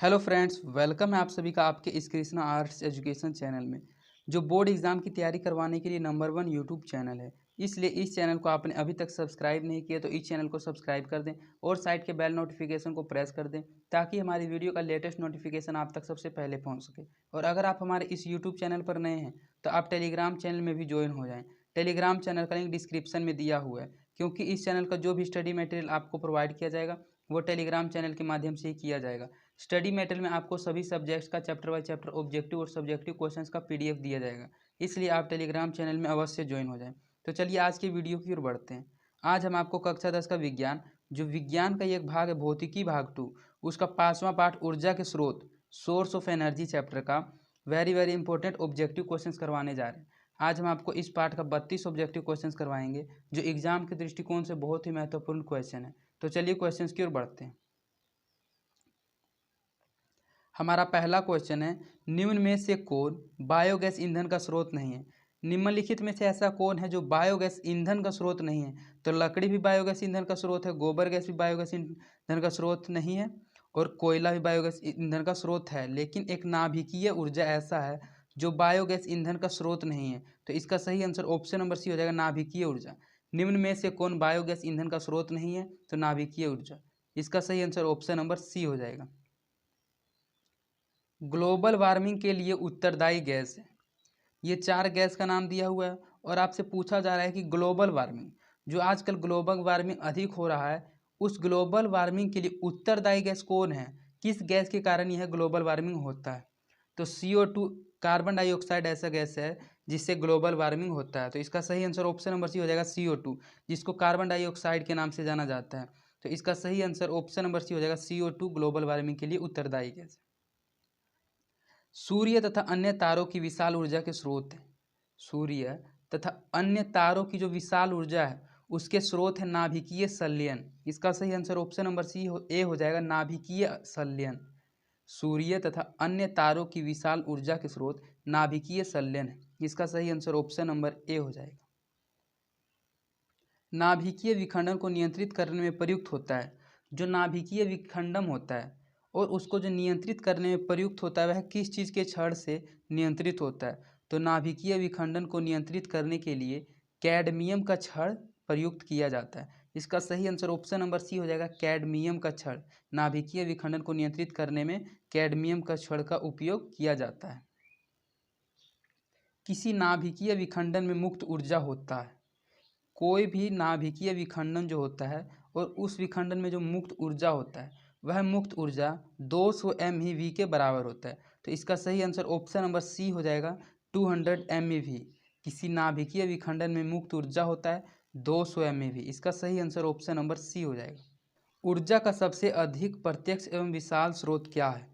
Hello friends, welcome है आप सभी का आपके इस कृष्णा आर्ट्स एजुकेशन चैनल में, जो बोर्ड एग्ज़ाम की तैयारी करवाने के लिए नंबर 1 यूट्यूब चैनल है। इसलिए इस चैनल को आपने अभी तक सब्सक्राइब नहीं किया तो इस चैनल को सब्सक्राइब कर दें और साइड के बेल नोटिफिकेशन को प्रेस कर दें, ताकि हमारी वीडियो का लेटेस्ट नोटिफिकेशन आप तक सबसे पहले पहुँच सके। और अगर आप हमारे इस यूट्यूब चैनल पर नए हैं तो आप टेलीग्राम चैनल में भी ज्वाइन हो जाएँ। टेलीग्राम चैनल का लिंक डिस्क्रिप्शन में दिया हुआ है, क्योंकि इस चैनल का जो भी स्टडी मटेरियल आपको प्रोवाइड किया जाएगा वो टेलीग्राम चैनल के माध्यम से ही किया जाएगा। स्टडी मटेरियल में आपको सभी सब्जेक्ट्स का चैप्टर बाय चैप्टर ऑब्जेक्टिव और सब्जेक्टिव क्वेश्चंस का पीडीएफ दिया जाएगा, इसलिए आप टेलीग्राम चैनल में अवश्य ज्वाइन हो जाएं। तो चलिए आज की वीडियो की ओर बढ़ते हैं। आज हम आपको कक्षा 10 का विज्ञान, जो विज्ञान का एक भाग है भौतिकी भाग 2, उसका 5वां पार्ट ऊर्जा के स्रोत, सोर्स ऑफ एनर्जी चैप्टर का very very important objective questions करवाने जा रहे हैं। आज हम आपको इस पार्ट का 32 ऑब्जेक्टिव क्वेश्चंस करवाएंगे, जो एग्जाम के दृष्टिकोण से बहुत ही महत्वपूर्ण क्वेश्चन है। तो चलिए क्वेश्चंस की ओर बढ़ते हैं। हमारा पहला क्वेश्चन है, निम्न में से कौन बायोगैस ईंधन का स्रोत नहीं है। निम्नलिखित में से ऐसा कौन है जो बायोगैस ईंधन का स्रोत नहीं है। तो लकड़ी भी बायोगैस ईंधन का स्रोत है, गोबर गैस भी बायोगैस ईंधन का स्रोत नहीं है, और कोयला भी बायोगैस ईंधन का स्रोत है। लेकिन एक नाभिकीय ऊर्जा ऐसा है जो बायोगैस ईंधन का स्रोत नहीं है। तो इसका सही आंसर ऑप्शन नंबर सी हो जाएगा, नाभिकीय ऊर्जा। निम्न में से कौन बायोगैस ईंधन का स्रोत नहीं है, तो नाभिकीय ऊर्जा। इसका सही आंसर ऑप्शन नंबर सी हो जाएगा। ग्लोबल वार्मिंग के लिए उत्तरदायी गैस है। ये 4 गैस का नाम दिया हुआ है और आपसे पूछा जा रहा है कि ग्लोबल वार्मिंग, जो आजकल ग्लोबल वार्मिंग अधिक हो रहा है, उस ग्लोबल वार्मिंग के लिए उत्तरदायी गैस कौन है, किस गैस के कारण यह ग्लोबल वार्मिंग होता है। तो CO2 कार्बन डाइऑक्साइड ऐसा गैस है जिससे ग्लोबल वार्मिंग होता है। तो इसका सही आंसर ऑप्शन नंबर सी हो जाएगा, CO2, जिसको कार्बन डाइऑक्साइड के नाम से जाना जाता है। तो इसका सही आंसर ऑप्शन नंबर सी हो जाएगा, CO2 ग्लोबल वार्मिंग के लिए उत्तरदायी गैस। सूर्य तथा अन्य तारों की विशाल ऊर्जा के स्रोत हैं। सूर्य तथा अन्य तारों की जो विशाल ऊर्जा है उसके स्रोत है नाभिकीय संलयन। इसका सही आंसर ऑप्शन नंबर ए हो जाएगा, नाभिकीय संलयन। सूर्य तथा अन्य तारों की विशाल ऊर्जा के स्रोत नाभिकीय संलयन है। इसका सही आंसर ऑप्शन नंबर ए हो जाएगा। नाभिकीय विखंडन को नियंत्रित करने में प्रयुक्त होता है। जो नाभिकीय विखंडन होता है और उसको जो नियंत्रित करने में प्रयुक्त होता है वह किस चीज़ के छड़ से नियंत्रित होता है। तो नाभिकीय विखंडन को नियंत्रित करने के लिए कैडमियम का छड़ प्रयुक्त किया जाता है। इसका सही आंसर ऑप्शन नंबर सी हो जाएगा, कैडमियम का छड़। नाभिकीय विखंडन को नियंत्रित करने में कैडमियम का छड़ का उपयोग किया जाता है। किसी नाभिकीय विखंडन में मुक्त ऊर्जा होता है। कोई भी नाभिकीय विखंडन जो होता है और उस विखंडन में जो मुक्त ऊर्जा होता है वह मुक्त ऊर्जा 200 MeV के बराबर होता है। तो इसका सही आंसर ऑप्शन नंबर सी हो जाएगा, 200 MeV। किसी नाभिकीय विखंडन में मुक्त ऊर्जा होता है 200 MeV। इसका सही आंसर ऑप्शन नंबर सी हो जाएगा। ऊर्जा का सबसे अधिक प्रत्यक्ष एवं विशाल स्रोत क्या है।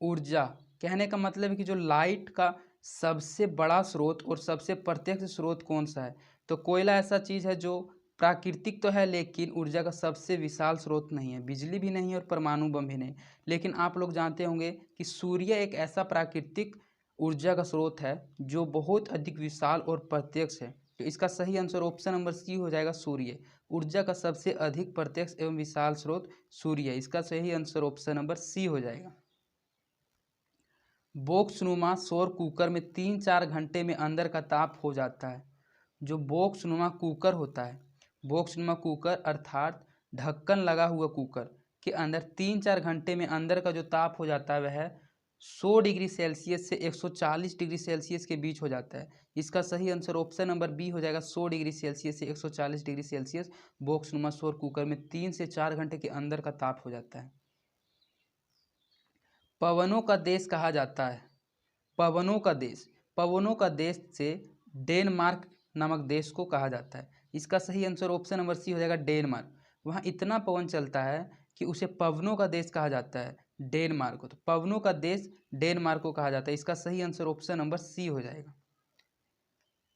ऊर्जा कहने का मतलब है कि जो लाइट का सबसे बड़ा स्रोत और सबसे प्रत्यक्ष स्रोत कौन सा है। तो कोयला ऐसा चीज़ है जो प्राकृतिक तो है लेकिन ऊर्जा का सबसे विशाल स्रोत नहीं है। बिजली भी नहीं है और परमाणु बम भी नहीं। लेकिन आप लोग जानते होंगे कि सूर्य एक ऐसा प्राकृतिक ऊर्जा का स्रोत है जो बहुत अधिक विशाल और प्रत्यक्ष है। तो इसका सही आंसर ऑप्शन नंबर सी हो जाएगा, सूर्य। ऊर्जा का सबसे अधिक प्रत्यक्ष एवं विशाल स्रोत सूर्य। इसका सही आंसर ऑप्शन नंबर सी हो जाएगा। बॉक्सनुमा सौर कुकर में 3-4 घंटे में अंदर का ताप हो जाता है। जो बॉक्सनुमा कुकर होता है, बॉक्सनुमा कुकर अर्थात ढक्कन लगा हुआ कुकर के अंदर 3-4 घंटे में अंदर का जो ताप हो जाता है वह 100 डिग्री सेल्सियस से 140 डिग्री सेल्सियस के बीच हो जाता है। इसका सही आंसर ऑप्शन नंबर बी हो जाएगा, 100 डिग्री सेल्सियस से 140 डिग्री सेल्सियस बॉक्सनुमा सौर कुकर में 3 से 4 घंटे के अंदर का ताप हो जाता है। पवनों का देश कहा जाता है। पवनों का देश, पवनों का देश से डेनमार्क नामक देश को कहा जाता है। इसका सही आंसर ऑप्शन नंबर सी हो जाएगा, डेनमार्क। वहाँ इतना पवन चलता है कि उसे पवनों का देश कहा जाता है, डेनमार्क को। तो पवनों का देश डेनमार्क को कहा जाता है। इसका सही आंसर ऑप्शन नंबर सी हो जाएगा।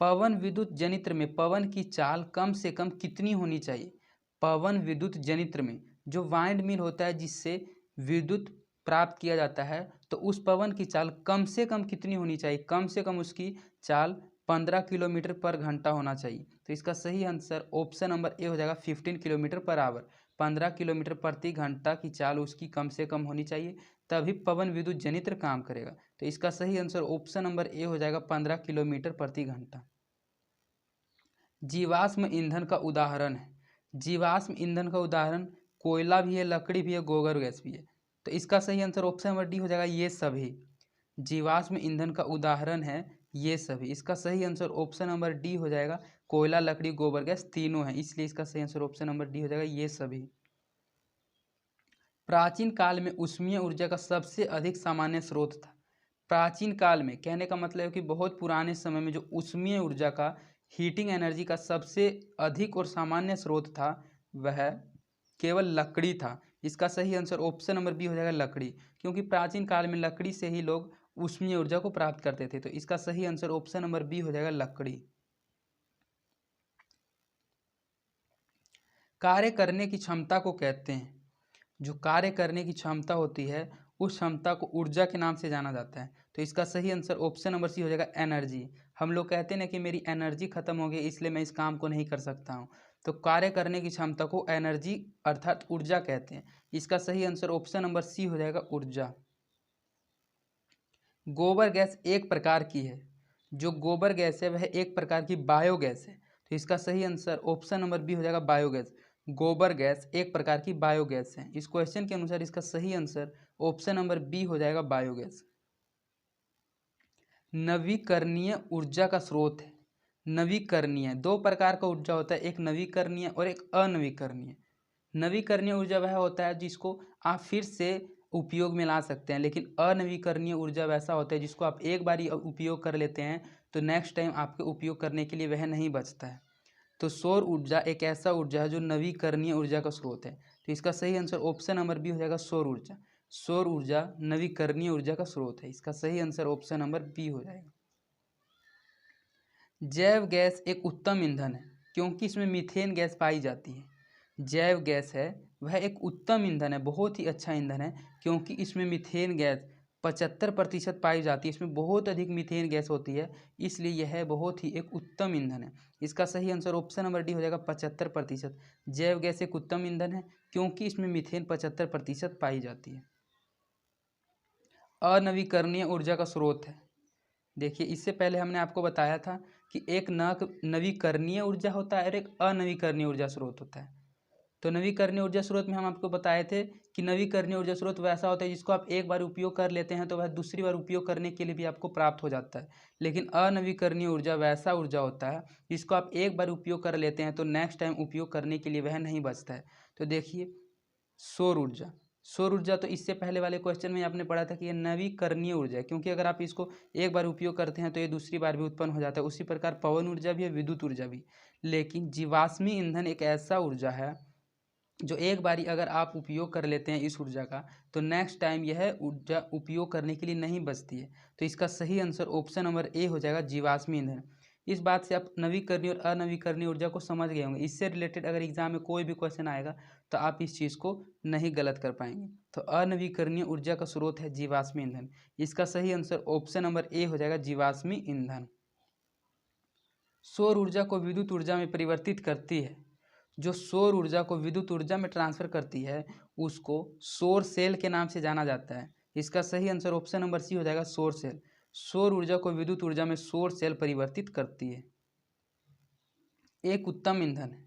पवन विद्युत जनित्र में पवन की चाल कम से कम कितनी होनी चाहिए। पवन विद्युत जनित्र में जो वाइंड मिल होता है जिससे विद्युत प्राप्त किया जाता है, तो उस पवन की चाल कम से कम कितनी होनी चाहिए। कम से कम उसकी चाल 15 किलोमीटर पर घंटा होना चाहिए। तो इसका सही आंसर ऑप्शन नंबर ए हो जाएगा, 15 किलोमीटर पर आवर। 15 किलोमीटर प्रति घंटा की चाल उसकी कम से कम होनी चाहिए, तभी पवन विद्युत जनित्र काम करेगा। तो इसका सही आंसर ऑप्शन नंबर ए हो जाएगा 15 किलोमीटर प्रति घंटा। जीवाश्म ईंधन का उदाहरण है। जीवाश्म ईंधन का उदाहरण कोयला भी है, लकड़ी भी है, गोबर गैस भी है। तो इसका सही आंसर ऑप्शन नंबर डी हो जाएगा ये सभी। जीवाश्म ईंधन का उदाहरण है ये सभी। इसका सही आंसर ऑप्शन नंबर डी हो जाएगा। कोयला, लकड़ी, गोबर गैस तीनों है, इसलिए इसका सही आंसर ऑप्शन नंबर डी हो जाएगा ये सभी। प्राचीन काल में ऊष्मीय ऊर्जा का सबसे अधिक सामान्य स्रोत था। प्राचीन काल में कहने का मतलब है कि बहुत पुराने समय में जो ऊष्मीय ऊर्जा का, हीटिंग एनर्जी का सबसे अधिक और सामान्य स्रोत था वह केवल लकड़ी था। इसका सही आंसर ऑप्शन नंबर बी हो जाएगा लकड़ी, क्योंकि प्राचीन काल में लकड़ी से ही लोग ऊष्मीय ऊर्जा को प्राप्त करते थे। तो इसका सही आंसर ऑप्शन नंबर बी हो जाएगा लकड़ी। कार्य करने की क्षमता को कहते हैं, जो कार्य करने की क्षमता होती है उस क्षमता को ऊर्जा के नाम से जाना जाता है। तो इसका सही आंसर ऑप्शन नंबर सी हो जाएगा एनर्जी। हम लोग कहते हैं ना कि मेरी एनर्जी खत्म हो गई इसलिए मैं इस काम को नहीं कर सकता हूँ, तो कार्य करने की क्षमता को एनर्जी अर्थात ऊर्जा कहते हैं। इसका सही आंसर ऑप्शन नंबर सी हो जाएगा ऊर्जा। गोबर गैस एक प्रकार की है। जो गोबर गैस है वह एक प्रकार की बायोगैस है। तो इसका सही आंसर ऑप्शन नंबर बी हो जाएगा बायोगैस। गोबर गैस एक प्रकार की बायोगैस है। इस क्वेश्चन के अनुसार इसका सही आंसर ऑप्शन नंबर बी हो जाएगा बायोगैस। नवीकरणीय ऊर्जा का स्रोत है। नवीकरणीय दो प्रकार का ऊर्जा होता है, एक नवीकरणीय और एक अनवीकरणीय। नवीकरणीय ऊर्जा वह होता है जिसको आप फिर से उपयोग में ला सकते हैं, लेकिन अनवीकरणीय ऊर्जा वैसा होता है जिसको आप एक बार ही उपयोग कर लेते हैं तो नेक्स्ट टाइम आपके उपयोग करने के लिए वह नहीं बचता है। तो सौर ऊर्जा एक ऐसा ऊर्जा है जो नवीकरणीय ऊर्जा का स्रोत है। तो इसका सही आंसर ऑप्शन नंबर बी हो जाएगा सौर ऊर्जा। सौर ऊर्जा नवीकरणीय ऊर्जा का स्रोत है। इसका सही आंसर ऑप्शन नंबर बी हो जाएगा। जैव गैस एक उत्तम ईंधन है क्योंकि इसमें मीथेन गैस पाई जाती है। जैव गैस है वह एक उत्तम ईंधन है, बहुत ही अच्छा ईंधन है, क्योंकि इसमें मीथेन गैस 75% पाई जाती है। इसमें बहुत अधिक मीथेन गैस होती है, इसलिए यह बहुत ही एक उत्तम ईंधन है। इसका सही आंसर ऑप्शन नंबर डी हो जाएगा 75%। जैव गैस एक उत्तम ईंधन है क्योंकि इसमें मीथेन 75% पाई जाती है। अनवीकरणीय ऊर्जा का स्रोत है। देखिए इससे पहले हमने आपको बताया था कि एक नवीकरणीय ऊर्जा होता है और एक अनवीकरणीय ऊर्जा स्रोत होता है। तो नवीकरणीय ऊर्जा स्रोत में हम आपको बताए थे कि नवीकरणीय ऊर्जा स्रोत वैसा होता है जिसको आप एक बार उपयोग कर लेते हैं तो वह दूसरी बार उपयोग करने के लिए भी आपको प्राप्त हो जाता है। लेकिन अनवीकरणीय ऊर्जा वैसा ऊर्जा होता है जिसको आप एक बार उपयोग कर लेते हैं तो नेक्स्ट टाइम उपयोग करने के लिए वह नहीं बचता है। तो देखिए सौर ऊर्जा, सौर ऊर्जा तो इससे पहले वाले क्वेश्चन में आपने पढ़ा था कि यह नवीकरणीय ऊर्जा है, क्योंकि अगर आप इसको एक बार उपयोग करते हैं तो ये दूसरी बार भी उत्पन्न हो जाता है। उसी प्रकार पवन ऊर्जा भी है, विद्युत ऊर्जा भी। लेकिन जीवाश्मी ईंधन एक ऐसा ऊर्जा है जो एक बारी अगर आप उपयोग कर लेते हैं इस ऊर्जा का तो नेक्स्ट टाइम यह ऊर्जा उपयोग करने के लिए नहीं बचती है। तो इसका सही आंसर ऑप्शन नंबर ए हो जाएगा जीवाश्मी ईंधन। इस बात से आप नवीकरणीय और अनवीकरणीय ऊर्जा को समझ गए होंगे। इससे रिलेटेड अगर एग्जाम में कोई भी क्वेश्चन आएगा तो आप इस चीज़ को नहीं गलत कर पाएंगे। तो अनवीकरणीय ऊर्जा का स्रोत है जीवाश्मी ईंधन। इसका सही आंसर ऑप्शन नंबर ए हो जाएगा जीवाश्मी ईंधन। सौर ऊर्जा को विद्युत ऊर्जा में परिवर्तित करती है। जो सौर ऊर्जा को विद्युत ऊर्जा में ट्रांसफर करती है उसको सौर सेल के नाम से जाना जाता है। इसका सही आंसर ऑप्शन नंबर सी हो जाएगा सौर सेल। सौर ऊर्जा को विद्युत ऊर्जा में सौर सेल परिवर्तित करती है। एक उत्तम ईंधन है।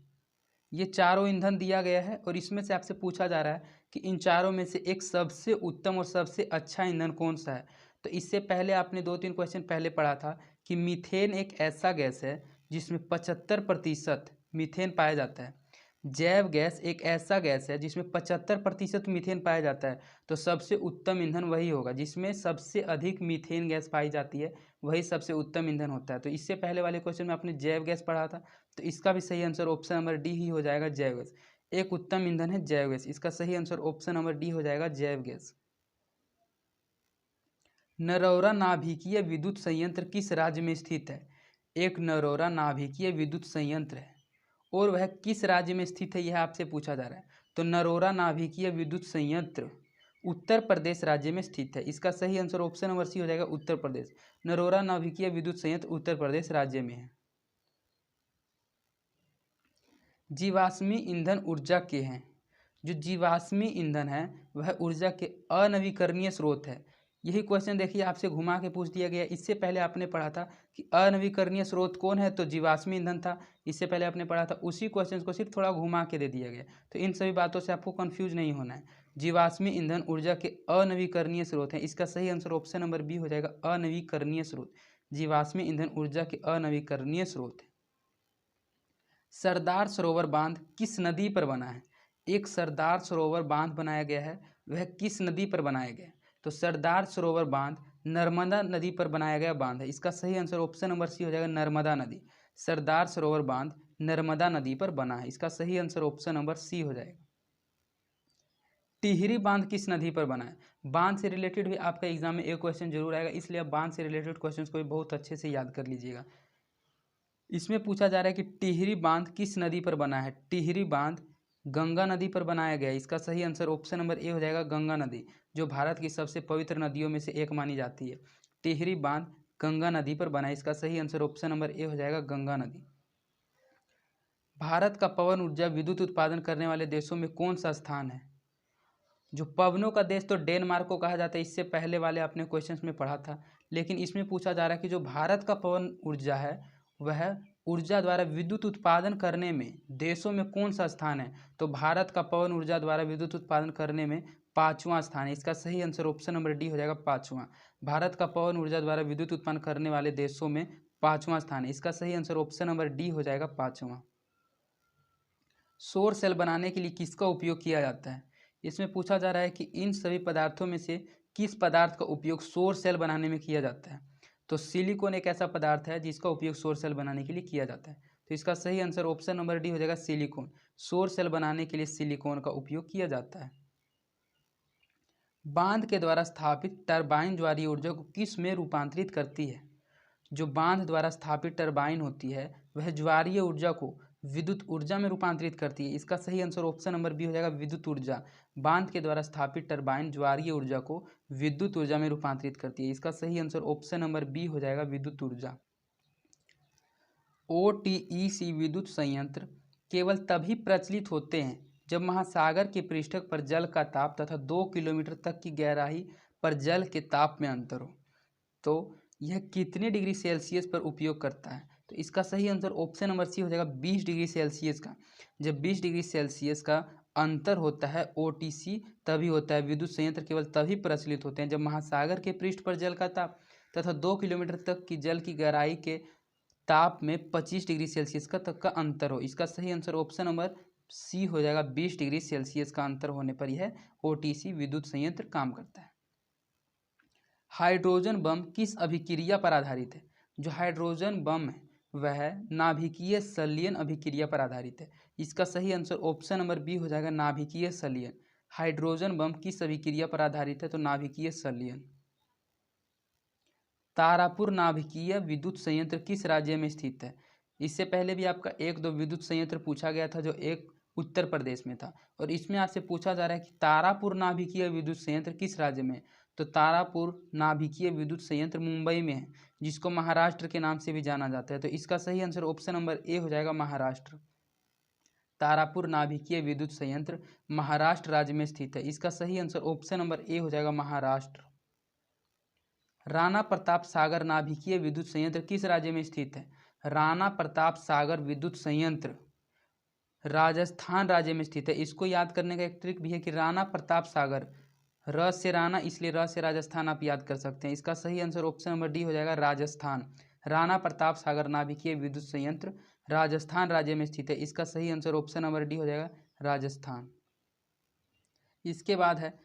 ये चारों ईंधन दिया गया है और इसमें से आपसे पूछा जा रहा है कि इन चारों में से एक सबसे उत्तम और सबसे अच्छा ईंधन कौन सा है। तो इससे पहले आपने 2-3 क्वेश्चन पहले पढ़ा था कि मीथेन एक ऐसा गैस है जिसमें 75% मीथेन पाया जाता है। जैव गैस एक ऐसा गैस है जिसमें 75% मीथेन पाया जाता है। तो सबसे उत्तम ईंधन वही होगा जिसमें सबसे अधिक मीथेन गैस पाई जाती है, वही सबसे उत्तम ईंधन होता है। तो इससे पहले वाले क्वेश्चन में आपने जैव गैस पढ़ा था, तो इसका भी सही आंसर ऑप्शन नंबर डी ही हो जाएगा जैव गैस। एक उत्तम ईंधन है जैव गैस। इसका सही आंसर ऑप्शन नंबर डी हो जाएगा जैव गैस। नरौरा नाभिकीय विद्युत संयंत्र किस राज्य में स्थित है। एक नरौरा नाभिकीय विद्युत संयंत्र है और वह किस राज्य में स्थित है यह आपसे पूछा जा रहा है। तो नरौरा नाभिकीय विद्युत संयंत्र उत्तर प्रदेश राज्य में स्थित है। इसका सही आंसर ऑप्शन नंबर सी हो जाएगा उत्तर प्रदेश। नरौरा नाभिकीय विद्युत संयंत्र उत्तर प्रदेश राज्य में है। जीवाश्मी ईंधन ऊर्जा के हैं। जो जीवाश्मी ईंधन है वह ऊर्जा के अनवीकरणीय स्रोत है। यही क्वेश्चन देखिए आपसे घुमा के पूछ दिया गया। इससे पहले आपने पढ़ा था कि अनवीकरणीय स्रोत कौन है, तो जीवाश्मी ईंधन था। इससे पहले आपने पढ़ा था, उसी क्वेश्चन को सिर्फ थोड़ा घुमा के दे दिया गया। तो इन सभी बातों से आपको कंफ्यूज नहीं होना है। जीवाश्मी ईंधन ऊर्जा के अनवीकरणीय स्रोत है। इसका सही आंसर ऑप्शन नंबर बी हो जाएगा, अनवीकरणीय स्रोत। जीवाश्मी ईंधन ऊर्जा के अनवीकरणीय स्रोत है। सरदार सरोवर बांध किस नदी पर बना है? एक सरदार सरोवर बांध बनाया गया है, वह किस नदी पर बनाया गया है? तो सरदार सरोवर बांध नर्मदा नदी पर बनाया गया बांध है। इसका सही आंसर ऑप्शन नंबर सी हो जाएगा, नर्मदा नदी। सरदार सरोवर बांध नर्मदा नदी पर बना है। इसका सही आंसर ऑप्शन नंबर सी हो जाएगा। टिहरी बांध किस नदी पर बना है? बांध से रिलेटेड भी आपका एग्जाम में एक क्वेश्चन जरूर आएगा, इसलिए आप बांध से रिलेटेड क्वेश्चन को भी बहुत अच्छे से याद कर लीजिएगा। इसमें पूछा जा रहा है कि टिहरी बांध किस नदी पर बना है? टिहरी बांध गंगा नदी पर बनाया गया है। इसका सही आंसर ऑप्शन नंबर ए हो जाएगा, गंगा नदी, जो भारत की सबसे पवित्र नदियों में से एक मानी जाती है। टिहरी बांध गंगा नदी पर बना है। इसका सही आंसर ऑप्शन नंबर ए हो जाएगा, गंगा नदी। भारत का पवन ऊर्जा विद्युत उत्पादन करने वाले देशों में कौन सा स्थान है? जो पवनों का देश तो डेनमार्क को कहा जाता है, इससे पहले वाले आपने क्वेश्चंस में पढ़ा था। लेकिन इसमें पूछा जा रहा है कि जो भारत का पवन ऊर्जा है वह ऊर्जा द्वारा विद्युत उत्पादन करने में देशों में कौन सा स्थान है? तो भारत का पवन ऊर्जा द्वारा विद्युत उत्पादन करने में 5वां स्थान है। इसका सही आंसर ऑप्शन नंबर डी हो जाएगा, 5वां। भारत का पवन ऊर्जा द्वारा विद्युत उत्पन्न करने वाले देशों में 5वां स्थान है। इसका सही आंसर ऑप्शन नंबर डी हो जाएगा, 5वां। सौर सेल बनाने के लिए किसका उपयोग किया जाता है? इसमें पूछा जा रहा है कि इन सभी पदार्थों में से किस पदार्थ का उपयोग सौर सेल बनाने में किया जाता है? तो सिलिकॉन एक ऐसा पदार्थ है जिसका उपयोग सौर सेल बनाने के लिए किया जाता है। तो इसका सही आंसर ऑप्शन नंबर डी हो जाएगा, सिलिकॉन। सौर सेल बनाने के लिए सिलिकॉन का उपयोग किया जाता है। बांध के द्वारा स्थापित टरबाइन ज्वारीय ऊर्जा को किस में रूपांतरित करती है? जो बांध द्वारा स्थापित टरबाइन होती है वह ज्वारीय ऊर्जा को विद्युत ऊर्जा में रूपांतरित करती है। इसका सही आंसर ऑप्शन नंबर बी हो जाएगा, विद्युत ऊर्जा। बांध के द्वारा स्थापित टरबाइन ज्वारीय ऊर्जा को विद्युत ऊर्जा में रूपांतरित करती है। इसका सही आंसर ऑप्शन नंबर बी हो जाएगा, विद्युत ऊर्जा। ओटीईसी विद्युत संयंत्र केवल तभी प्रचलित होते हैं जब महासागर के पृष्ठ पर जल का ताप तथा 2 किलोमीटर तक की गहराई पर जल के ताप में अंतर हो। तो यह कितने डिग्री सेल्सियस पर उपयोग करता है? तो इसका सही आंसर ऑप्शन नंबर सी हो जाएगा, 20 डिग्री सेल्सियस का। जब 20 डिग्री सेल्सियस का अंतर होता है ओटीसी, तभी होता है। विद्युत संयंत्र केवल तभी प्रचलित होते हैं जब महासागर के पृष्ठ पर जल का ताप तथा 2 किलोमीटर तक की जल की गहराई के ताप में 25 डिग्री सेल्सियस का तक का अंतर हो। इसका सही आंसर ऑप्शन नंबर सी हो जाएगा, 20 डिग्री सेल्सियस का अंतर होने पर यह ओटीसी विद्युत संयंत्र काम करता है। हाइड्रोजन बम किस अभिक्रिया पर आधारित है? जो हाइड्रोजन बम है वह नाभिकीय संलयन अभिक्रिया पर आधारित है। इसका सही आंसर ऑप्शन नंबर बी हो जाएगा, नाभिकीय संलयन। हाइड्रोजन बम किस अभिक्रिया पर आधारित है? तो नाभिकीय संलयन। तारापुर नाभिकीय विद्युत संयंत्र किस राज्य में स्थित है? इससे पहले भी आपका 1-2 विद्युत संयंत्र पूछा गया था, जो एक उत्तर प्रदेश में था, और इसमें आपसे पूछा जा रहा है कि तारापुर नाभिकीय विद्युत संयंत्र किस राज्य में है? तो तारापुर नाभिकीय विद्युत संयंत्र मुंबई में है, जिसको महाराष्ट्र के नाम से भी जाना जाता है। तो इसका सही आंसर ऑप्शन नंबर ए हो जाएगा, महाराष्ट्र। तारापुर नाभिकीय विद्युत संयंत्र महाराष्ट्र राज्य में स्थित है। इसका सही आंसर ऑप्शन नंबर ए हो जाएगा, महाराष्ट्र। राणा प्रताप सागर नाभिकीय विद्युत संयंत्र किस राज्य में स्थित है? राणा प्रताप सागर विद्युत संयंत्र राजस्थान राज्य में स्थित है। इसको याद करने का एक ट्रिक भी है कि राणा प्रताप सागर, र से राणा इसलिए र से राजस्थान आप याद कर सकते हैं। इसका सही आंसर ऑप्शन नंबर डी हो जाएगा, राजस्थान। राणा प्रताप सागर नाभिकीय विद्युत संयंत्र राजस्थान राज्य में स्थित है। इसका सही आंसर ऑप्शन नंबर डी हो जाएगा, राजस्थान। इसके बाद है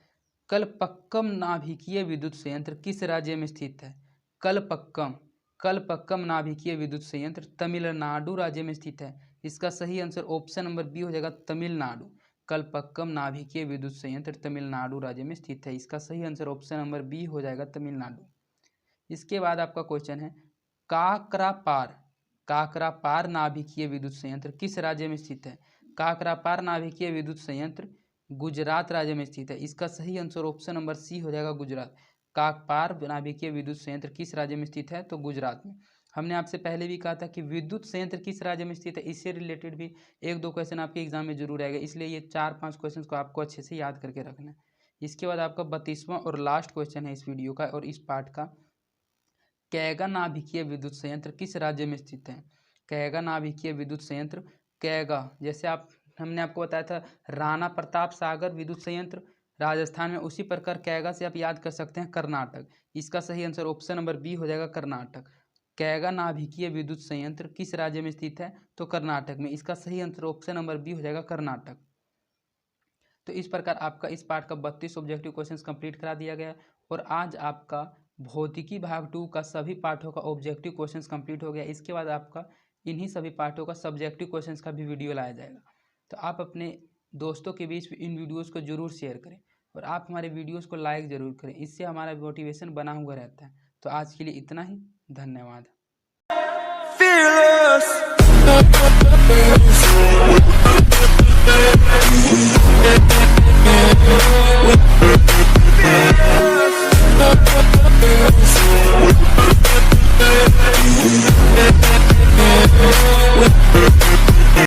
कलपक्कम नाभिकीय विद्युत संयंत्र किस राज्य में स्थित है? कलपक्कम नाभिकीय विद्युत संयंत्र तमिलनाडु राज्य में स्थित है। इसका सही आंसर ऑप्शन नंबर बी हो जाएगा, तमिलनाडु। कलपक्कम नाभिकीय विद्युत संयंत्र तमिलनाडु राज्य में स्थित है। इसका सही आंसर ऑप्शन नंबर बी हो जाएगा, तमिलनाडु। इसके बाद आपका क्वेश्चन है काकरापार नाभिकीय विद्युत संयंत्र किस राज्य में स्थित है? काकरापार नाभिकीय विद्युत संयंत्र गुजरात राज्य में स्थित है। इसका सही आंसर ऑप्शन नंबर सी हो जाएगा, गुजरात। काकपार नाभिकीय विद्युत संयंत्र किस राज्य में स्थित है? तो गुजरात में। हमने आपसे पहले भी कहा था कि विद्युत संयंत्र किस राज्य में स्थित है, इससे रिलेटेड भी 1-2 क्वेश्चन आपके एग्जाम में जरूर आएगा, इसलिए ये 4-5 क्वेश्चन को आपको अच्छे से याद करके रखना है। इसके बाद आपका 32वां और लास्ट क्वेश्चन है इस वीडियो का और इस पार्ट का, कैगा नाभिकीय विद्युत संयंत्र किस राज्य में स्थित है। कैगा नाभिकीय विद्युत संयंत्र, कैगा जैसे हमने आपको बताया था राणा प्रताप सागर विद्युत संयंत्र राजस्थान में, उसी प्रकार कैगा से आप याद कर सकते हैं कर्नाटक। इसका सही आंसर ऑप्शन नंबर बी हो जाएगा, कर्नाटक। कैगा नाभिकीय विद्युत संयंत्र किस राज्य में स्थित है, तो कर्नाटक में। इसका सही आंसर ऑप्शन नंबर बी हो जाएगा, कर्नाटक। तो इस प्रकार आपका इस पार्ट का 32 ऑब्जेक्टिव क्वेश्चंस कंप्लीट करा दिया गया और आज आपका भौतिकी भाग 2 का सभी पार्टों का ऑब्जेक्टिव क्वेश्चंस कंप्लीट हो गया। इसके बाद आपका इन्हीं सभी पार्टों का सब्जेक्टिव क्वेश्चंस का भी वीडियो लाया जाएगा। तो आप अपने दोस्तों के बीच इन वीडियोज़ को जरूर शेयर करें और आप हमारे वीडियोज़ को लाइक ज़रूर करें, इससे हमारा मोटिवेशन बना हुआ रहता है। तो आज के लिए इतना ही, धन्यवाद।